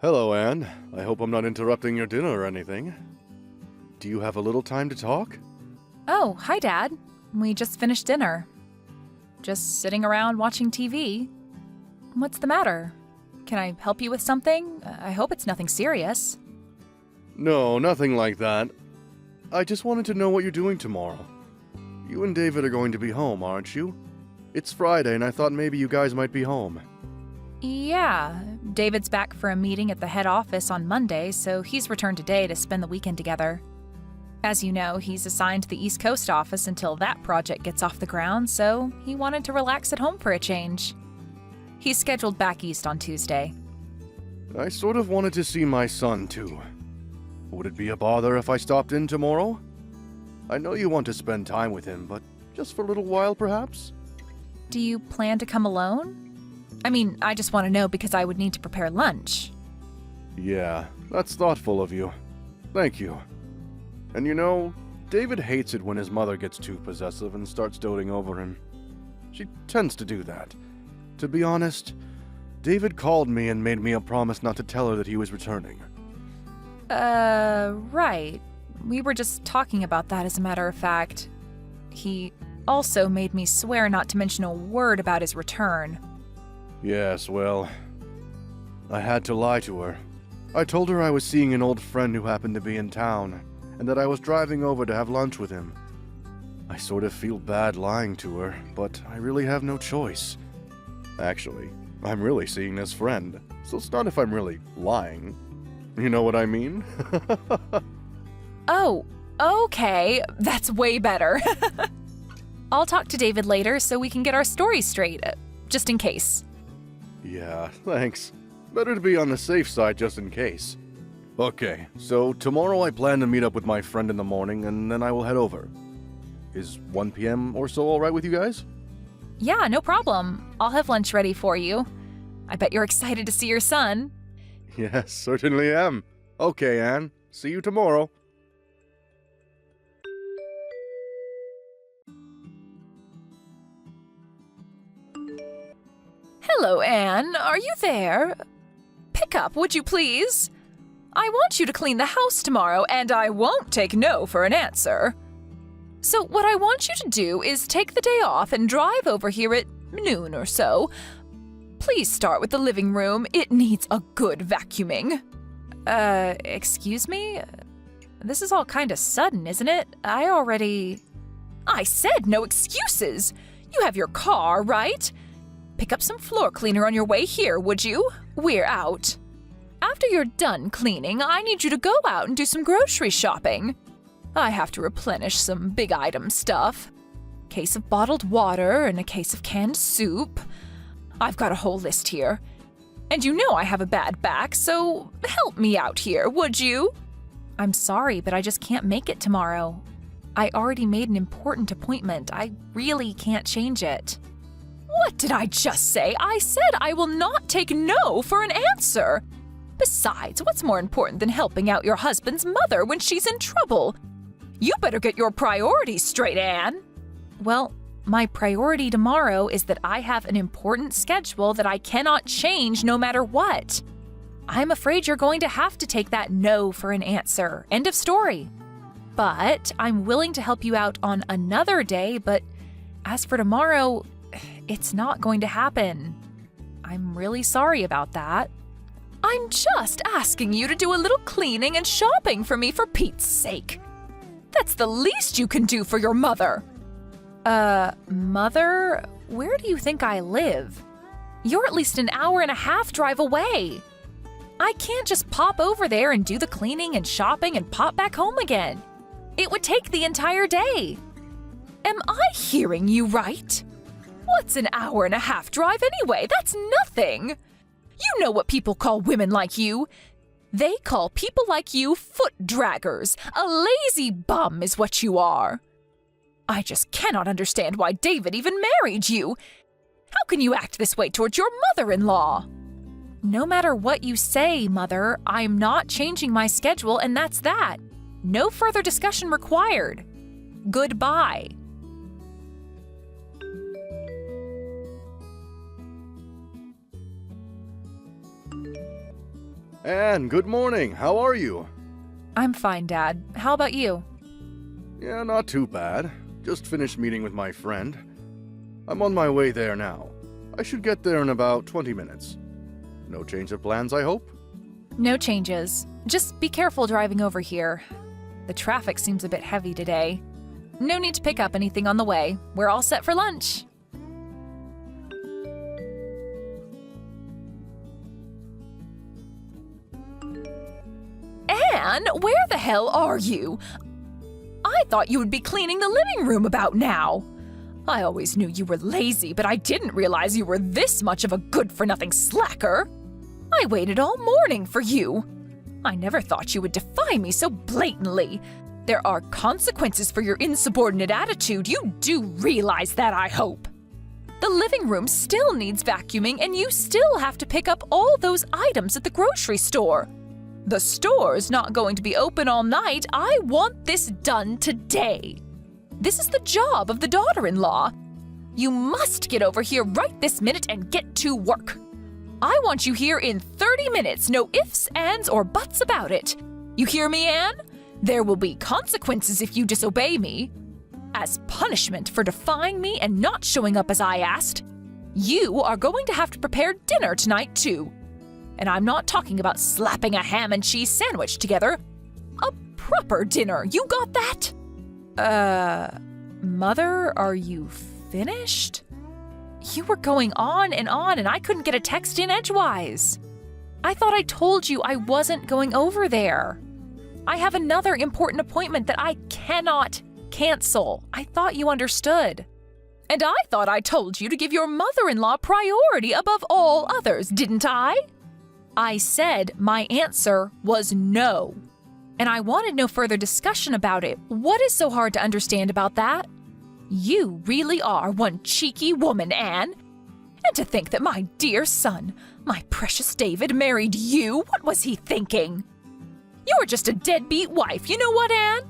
Hello, Anne. I hope I'm not interrupting your dinner or anything. Do you have a little time to talk? Oh, hi, Dad. We just finished dinner. Just sitting around watching TV. What's the matter? Can I help you with something? I hope it's nothing serious. No, nothing like that. I just wanted to know what you're doing tomorrow. You and David are going to be home, aren't you? It's Friday, and I thought maybe you guys might be home. Yeah, David's back for a meeting at the head office on Monday, so he's returned today to spend the weekend together. As you know, he's assigned to the East Coast office until that project gets off the ground, so he wanted to relax at home for a change. He's scheduled back east on Tuesday. I sort of wanted to see my son, too. Would it be a bother if I stopped in tomorrow? I know you want to spend time with him, but just for a little while, perhaps? Do you plan to come alone? I mean, I just want to know because I would need to prepare lunch. Yeah, that's thoughtful of you. Thank you. And you know, David hates it when his mother gets too possessive and starts doting over him. She tends to do that. To be honest, David called me and made me a promise not to tell her that he was returning. Right. We were just talking about that, as a matter of fact. He also made me swear not to mention a word about his return. Yes, well, I had to lie to her. I told her I was seeing an old friend who happened to be in town, and that I was driving over to have lunch with him. I sort of feel bad lying to her, but I really have no choice. Actually, I'm really seeing this friend, so it's not if I'm really lying. You know what I mean? Oh, okay. That's way better. I'll talk to David later so we can get our story straight, just in case. Yeah, thanks. Better to be on the safe side just in case. Okay, so tomorrow I plan to meet up with my friend in the morning, and then I will head over. Is 1 p.m. or so alright with you guys? Yeah, no problem. I'll have lunch ready for you. I bet you're excited to see your son. Yes, certainly am. Okay, Anne. See you tomorrow. Hello, Anne. Are you there? Pick up, would you please? I want you to clean the house tomorrow, and I won't take no for an answer. So what I want you to do is take the day off and drive over here at noon or so. Please start with the living room. It needs a good vacuuming. Excuse me? This is all kind of sudden, isn't it? I said no excuses. You have your car, right? Pick up some floor cleaner on your way here, would you? We're out. After you're done cleaning, I need you to go out and do some grocery shopping. I have to replenish some big item stuff. Case of bottled water and a case of canned soup. I've got a whole list here. And you know I have a bad back, so help me out here, would you? I'm sorry, but I just can't make it tomorrow. I already made an important appointment. I really can't change it. What did I just say? I said I will not take no for an answer. Besides, what's more important than helping out your husband's mother when she's in trouble? You better get your priorities straight, Anne. Well, my priority tomorrow is that I have an important schedule that I cannot change no matter what. I'm afraid you're going to have to take that no for an answer. End of story. But I'm willing to help you out on another day, but as for tomorrow, it's not going to happen. I'm really sorry about that. I'm just asking you to do a little cleaning and shopping for me, for Pete's sake. That's the least you can do for your mother. Mother? Where do you think I live? You're at least an hour and a half drive away. I can't just pop over there and do the cleaning and shopping and pop back home again. It would take the entire day. Am I hearing you right? What's an hour and a half drive anyway? That's nothing. You know what people call women like you. They call people like you foot draggers. A lazy bum is what you are. I just cannot understand why David even married you. How can you act this way towards your mother-in-law? No matter what you say, Mother, I'm not changing my schedule, and that's that. No further discussion required. Goodbye. Anne, good morning. How are you? I'm fine, Dad. How about you? Yeah, not too bad. Just finished meeting with my friend. I'm on my way there now. I should get there in about 20 minutes. No change of plans, I hope? No changes. Just be careful driving over here. The traffic seems a bit heavy today. No need to pick up anything on the way. We're all set for lunch. Anne, where the hell are you? I thought you would be cleaning the living room about now. I always knew you were lazy, but I didn't realize you were this much of a good-for-nothing slacker. I waited all morning for you. I never thought you would defy me so blatantly. There are consequences for your insubordinate attitude. You do realize that, I hope. The living room still needs vacuuming, and you still have to pick up all those items at the grocery store. The store's not going to be open all night. I want this done today. This is the job of the daughter-in-law. You must get over here right this minute and get to work. I want you here in 30 minutes, no ifs, ands, or buts about it. You hear me, Anne? There will be consequences if you disobey me. As punishment for defying me and not showing up as I asked, you are going to have to prepare dinner tonight, too. And I'm not talking about slapping a ham and cheese sandwich together. A proper dinner, you got that? Mother, are you finished? You were going on, and I couldn't get a text in edgewise. I thought I told you I wasn't going over there. I have another important appointment that I cannot cancel. I thought you understood. And I thought I told you to give your mother-in-law priority above all others, didn't I? I said my answer was no. And I wanted no further discussion about it. What is so hard to understand about that? You really are one cheeky woman, Anne. And to think that my dear son, my precious David, married you, what was he thinking? You're just a deadbeat wife, you know what, Anne?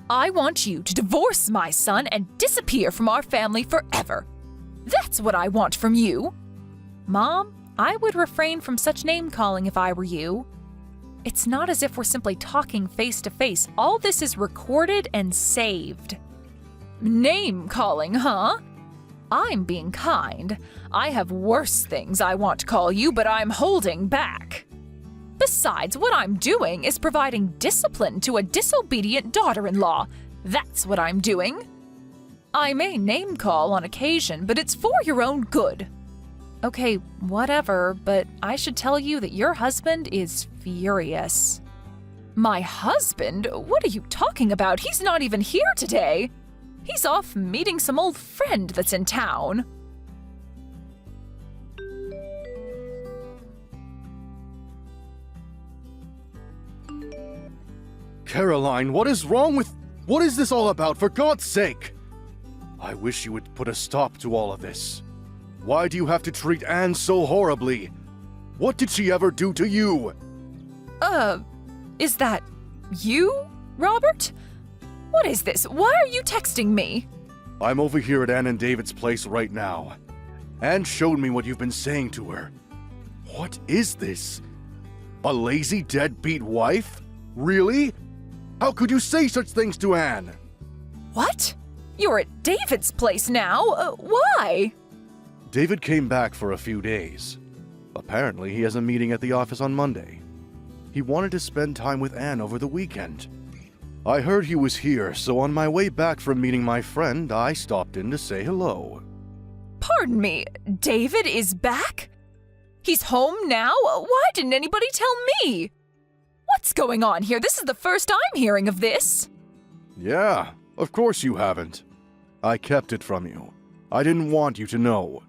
I want you to divorce my son and disappear from our family forever. That's what I want from you. Mom, I would refrain from such name-calling if I were you. It's not as if we're simply talking face-to-face. All this is recorded and saved. Name-calling, huh? I'm being kind. I have worse things I want to call you, but I'm holding back. Besides, what I'm doing is providing discipline to a disobedient daughter-in-law. That's what I'm doing. I may name-call on occasion, but it's for your own good. Okay, whatever, but I should tell you that your husband is furious. My husband? What are you talking about? He's not even here today. He's off meeting some old friend that's in town. Caroline, what is wrong with... What is this all about, for God's sake? I wish you would put a stop to all of this. Why do you have to treat Anne so horribly? What did she ever do to you? Is that you, Robert? What is this? Why are you texting me? I'm over here at Anne and David's place right now. Anne showed me what you've been saying to her. What is this? A lazy, deadbeat wife? Really? How could you say such things to Anne? What? You're at David's place now? Why? David came back for a few days. Apparently, he has a meeting at the office on Monday. He wanted to spend time with Anne over the weekend. I heard he was here, so on my way back from meeting my friend, I stopped in to say hello. Pardon me, David is back? He's home now? Why didn't anybody tell me? What's going on here? This is the first I'm hearing of this. Yeah, of course you haven't. I kept it from you. I didn't want you to know.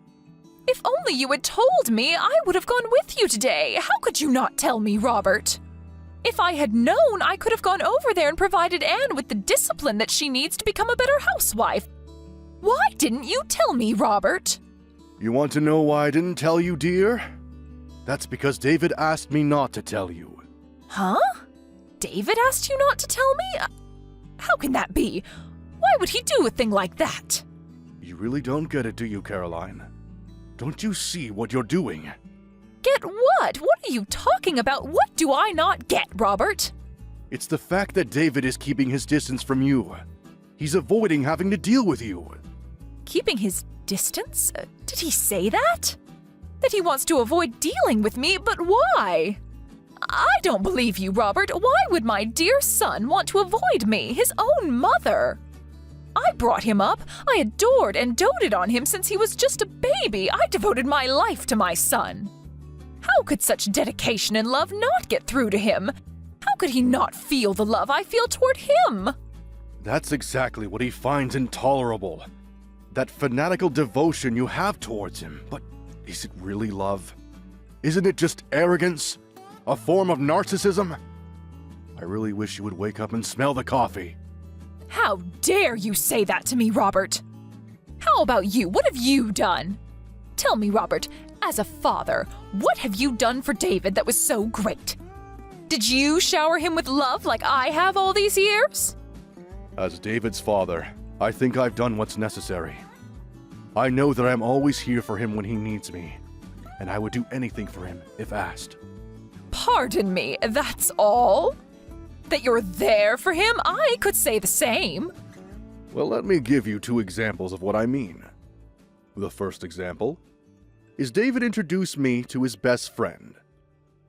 If only you had told me, I would have gone with you today. How could you not tell me, Robert? If I had known, I could have gone over there and provided Anne with the discipline that she needs to become a better housewife. Why didn't you tell me, Robert? You want to know why I didn't tell you, dear? That's because David asked me not to tell you. Huh? David asked you not to tell me? How can that be? Why would he do a thing like that? You really don't get it, do you, Caroline? Don't you see what you're doing? Get what? What are you talking about? What do I not get, Robert? It's the fact that David is keeping his distance from you. He's avoiding having to deal with you. Keeping his distance? Did he say that? That he wants to avoid dealing with me, but why? I don't believe you, Robert. Why would my dear son want to avoid me, his own mother? I brought him up. I adored and doted on him since he was just a baby. I devoted my life to my son. How could such dedication and love not get through to him? How could he not feel the love I feel toward him? That's exactly what he finds intolerable. That fanatical devotion you have towards him. But is it really love? Isn't it just arrogance? A form of narcissism? I really wish you would wake up and smell the coffee. How dare you say that to me, Robert? How about you? What have you done? Tell me, Robert, as a father, what have you done for David that was so great? Did you shower him with love like I have all these years? As David's father, I think I've done what's necessary. I know that I'm always here for him when he needs me, and I would do anything for him if asked. Pardon me, that's all? That you're there for him? I could say the same. Well, let me give you 2 examples of what I mean. The first example is David introduced me to his best friend,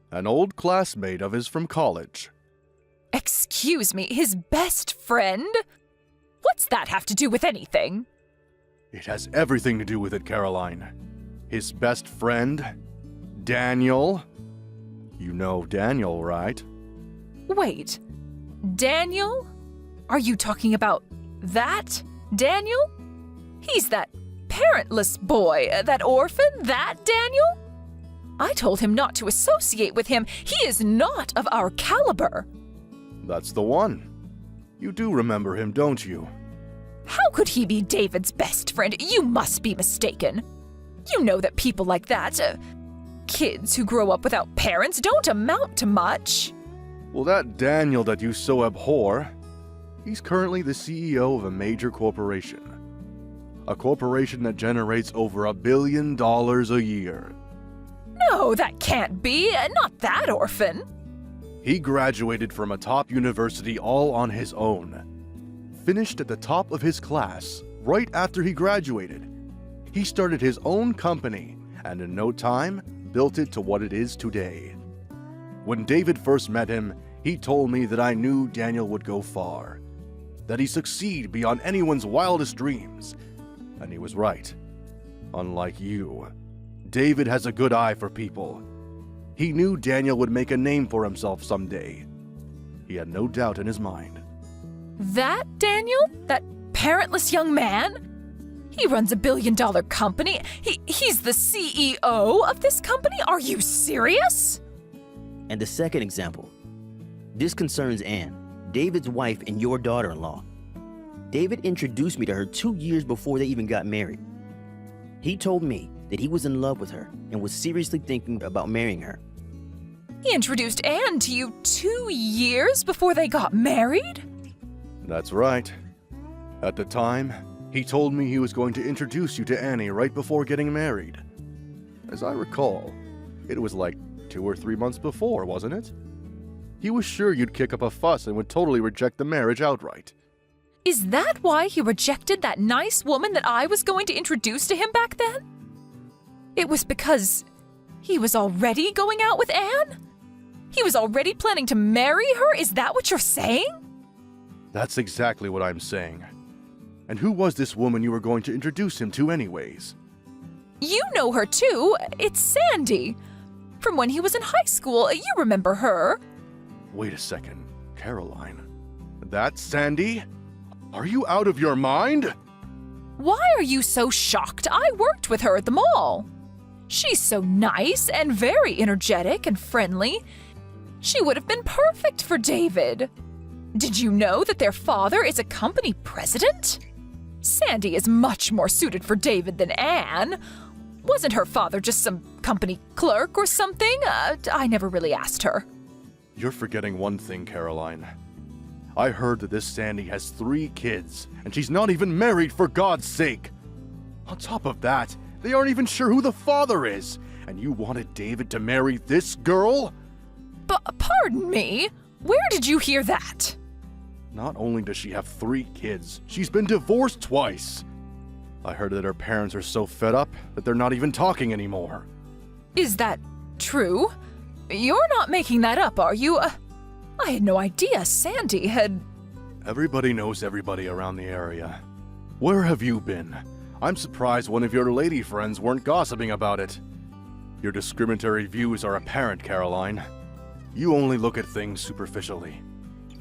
an old classmate of his from college. Excuse me, his best friend? What's that have to do with anything? It has everything to do with it, Caroline. His best friend, Daniel. You know Daniel, right? Wait, Daniel? Are you talking about that Daniel? He's that parentless boy, that orphan, that Daniel? I told him not to associate with him. He is not of our caliber. That's the one. You do remember him, don't you? How could he be David's best friend? You must be mistaken. You know that people like that, kids who grow up without parents, don't amount to much. Well, that Daniel that you so abhor, he's currently the CEO of a major corporation. A corporation that generates over $1 billion a year. No, that can't be. Not that orphan. He graduated from a top university all on his own. Finished at the top of his class right after he graduated. He started his own company and in no time built it to what it is today. When David first met him, he told me that I knew Daniel would go far, that he'd succeed beyond anyone's wildest dreams. And he was right. Unlike you, David has a good eye for people. He knew Daniel would make a name for himself someday. He had no doubt in his mind. That Daniel? That parentless young man? He runs $1 billion company. He's the CEO of this company? Are you serious? And the second example. This concerns Anne, David's wife and your daughter-in-law. David introduced me to her 2 years before they even got married. He told me that he was in love with her and was seriously thinking about marrying her. He introduced Anne to you 2 years before they got married? That's right. At the time, he told me he was going to introduce you to Annie right before getting married. As I recall, it was like 2 or 3 months before, wasn't it? He was sure you'd kick up a fuss and would totally reject the marriage outright. Is that why he rejected that nice woman that I was going to introduce to him back then? It was because he was already going out with Anne? He was already planning to marry her? Is that what you're saying? That's exactly what I'm saying. And who was this woman you were going to introduce him to anyways? You know her too. It's Sandy. From when he was in high school. You remember her. Wait a second, Caroline. That's Sandy? Are you out of your mind? Why are you so shocked? I worked with her at the mall. She's so nice and very energetic and friendly. She would have been perfect for David. Did you know that their father is a company president? Sandy is much more suited for David than Anne. Wasn't her father just some company clerk or something? I never really asked her. You're forgetting one thing, Caroline. I heard that this Sandy has 3 kids, and she's not even married, for God's sake. On top of that, they aren't even sure who the father is, and you wanted David to marry this girl? Pardon me? Where did you hear that? Not only does she have 3 kids, she's been divorced twice. I heard that her parents are so fed up that they're not even talking anymore. Is that true? You're not making that up, are you? I had no idea Sandy had... Everybody knows everybody around the area. Where have you been? I'm surprised one of your lady friends weren't gossiping about it. Your discriminatory views are apparent, Caroline. You only look at things superficially.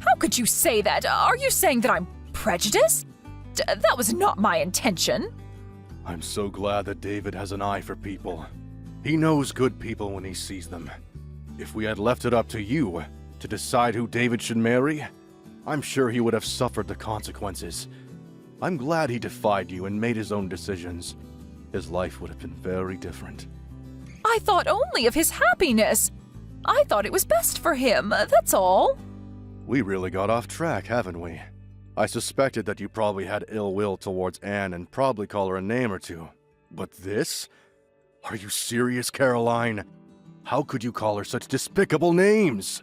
How could you say that? Are you saying that I'm prejudiced? That was not my intention. I'm so glad that David has an eye for people. He knows good people when he sees them. If we had left it up to you to decide who David should marry, I'm sure he would have suffered the consequences. I'm glad he defied you and made his own decisions. His life would have been very different. I thought only of his happiness. I thought it was best for him, that's all. We really got off track, haven't we? I suspected that you probably had ill will towards Anne and probably call her a name or two. But this? Are you serious, Caroline? How could you call her such despicable names?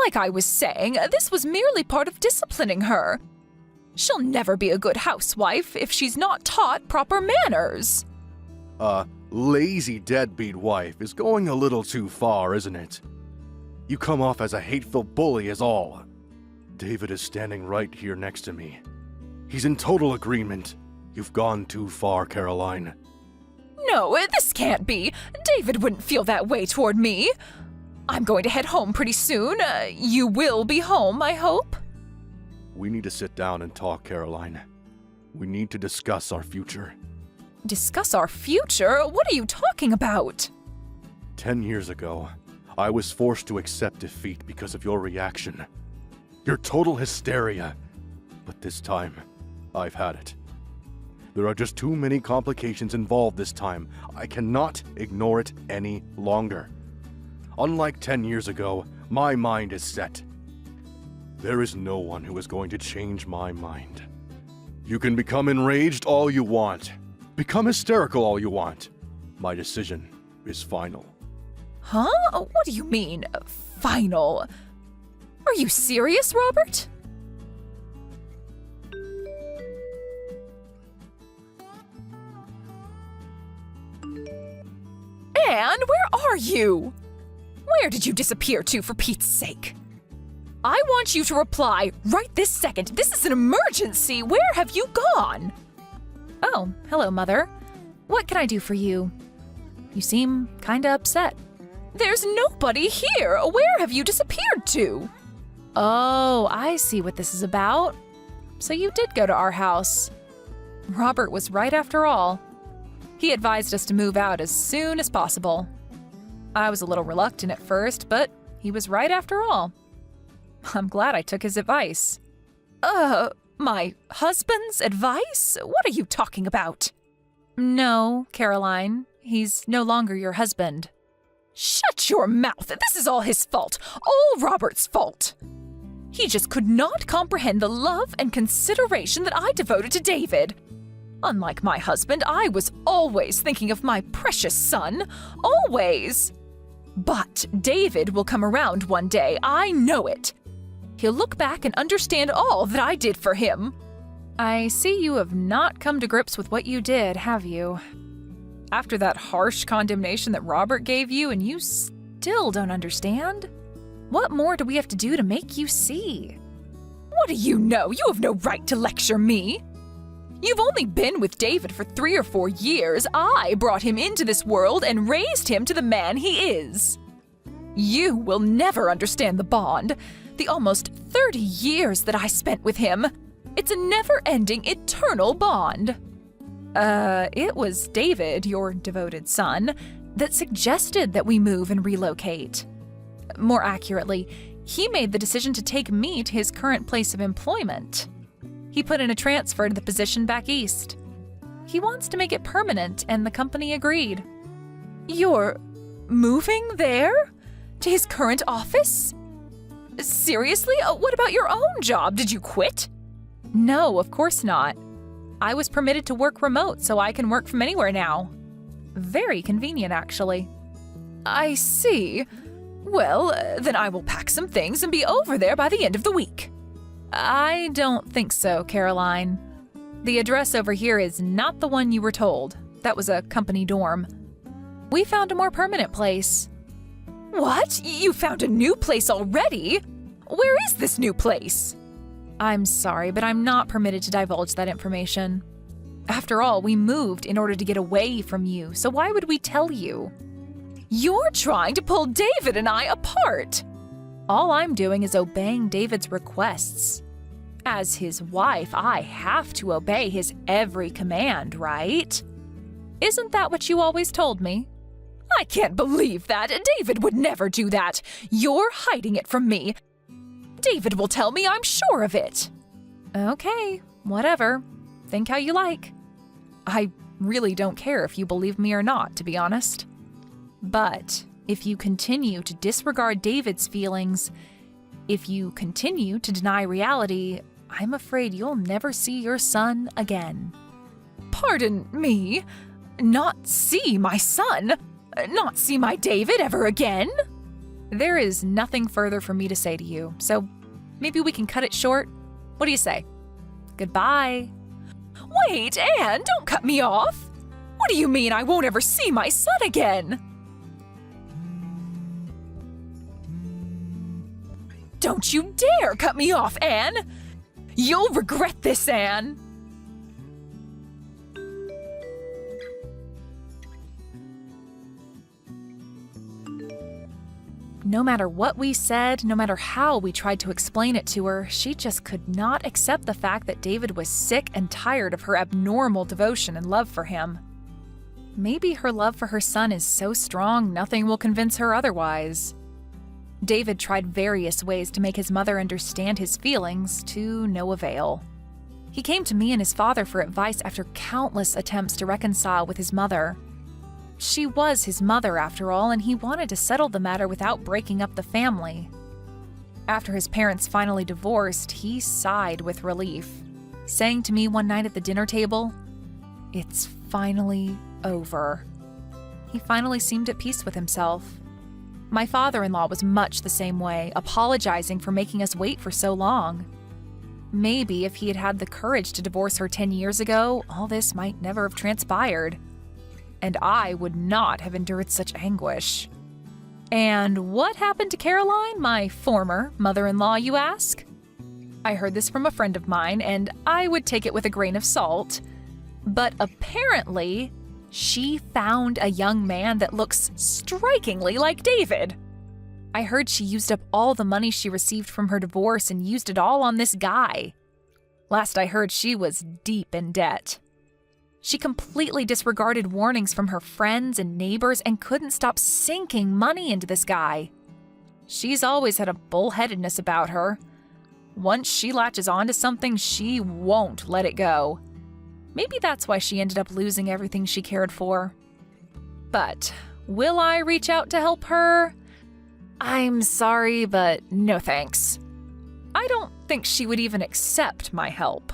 Like I was saying, this was merely part of disciplining her. She'll never be a good housewife if she's not taught proper manners. Lazy deadbeat wife is going a little too far, isn't it? You come off as a hateful bully is all. David is standing right here next to me. He's in total agreement. You've gone too far, Caroline. No, this can't be. David wouldn't feel that way toward me. I'm going to head home pretty soon. You will be home, I hope. We need to sit down and talk, Caroline. We need to discuss our future. Discuss our future? What are you talking about? 10 years ago, I was forced to accept defeat because of your reaction. Your total hysteria. But this time, I've had it. There are just too many complications involved this time. I cannot ignore it any longer. Unlike 10 years ago, my mind is set. There is no one who is going to change my mind. You can become enraged all you want. Become hysterical all you want. My decision is final. Huh? What do you mean, final? Are you serious, Robert? Anne, where are you? Where did you disappear to, for Pete's sake? I want you to reply right this second. This is an emergency. Where have you gone? Oh, hello, Mother. What can I do for you? You seem kinda upset. There's nobody here. Where have you disappeared to? Oh, I see what this is about. So you did go to our house. Robert was right after all. He advised us to move out as soon as possible. I was a little reluctant at first, but he was right after all. I'm glad I took his advice. My husband's advice? What are you talking about? No, Caroline. He's no longer your husband. Shut your mouth! This is all his fault. All Robert's fault. He just could not comprehend the love and consideration that I devoted to David. Unlike my husband, I was always thinking of my precious son. Always. But David will come around one day. I know it. He'll look back and understand all that I did for him. I see you have not come to grips with what you did, have you? After that harsh condemnation that Robert gave you, and you still don't understand? What more do we have to do to make you see? What do you know? You have no right to lecture me. You've only been with David for 3 or 4 years. I brought him into this world and raised him to the man he is. You will never understand the bond. The almost 30 years that I spent with him. It's a never-ending, eternal bond. It was David, your devoted son, that suggested that we move and relocate. More accurately, he made the decision to take me to his current place of employment. He put in a transfer to the position back east. He wants to make it permanent, and the company agreed. You're moving there? To his current office? Seriously? What about your own job? Did you quit? No, of course not. I was permitted to work remote, so I can work from anywhere now. Very convenient, actually. I see. Well, then I will pack some things and be over there by the end of the week. I don't think so, Caroline. The address over here is not the one you were told. That was a company dorm. We found a more permanent place. What? You found a new place already? Where is this new place? I'm sorry, but I'm not permitted to divulge that information. After all, we moved in order to get away from you, so why would we tell you? You're trying to pull David and I apart! All I'm doing is obeying David's requests. As his wife, I have to obey his every command, right? Isn't that what you always told me? I can't believe that! David would never do that! You're hiding it from me! David will tell me, I'm sure of it! Okay, whatever. Think how you like. I really don't care if you believe me or not, to be honest. But if you continue to disregard David's feelings, if you continue to deny reality, I'm afraid you'll never see your son again. Pardon me? Not see my son? Not see my David ever again? There is nothing further for me to say to you, so maybe we can cut it short. What do you say? Goodbye. Wait, Anne, don't cut me off! What do you mean I won't ever see my son again? Don't you dare cut me off, Anne! You'll regret this, Anne! No matter what we said, no matter how we tried to explain it to her, she just could not accept the fact that David was sick and tired of her abnormal devotion and love for him. Maybe her love for her son is so strong nothing will convince her otherwise. David tried various ways to make his mother understand his feelings, to no avail. He came to me and his father for advice after countless attempts to reconcile with his mother. She was his mother, after all, and he wanted to settle the matter without breaking up the family. After his parents finally divorced, he sighed with relief, saying to me one night at the dinner table, "It's finally over." He finally seemed at peace with himself. My father-in-law was much the same way, apologizing for making us wait for so long. Maybe if he had had the courage to divorce her 10 years ago, all this might never have transpired. And I would not have endured such anguish. And what happened to Caroline, my former mother-in-law, you ask? I heard this from a friend of mine, and I would take it with a grain of salt. But apparently, she found a young man that looks strikingly like David. I heard she used up all the money she received from her divorce and used it all on this guy. Last I heard, she was deep in debt. She completely disregarded warnings from her friends and neighbors and couldn't stop sinking money into this guy. She's always had a bullheadedness about her. Once she latches onto something, she won't let it go. Maybe that's why she ended up losing everything she cared for. But will I reach out to help her? I'm sorry, but no thanks. I don't think she would even accept my help.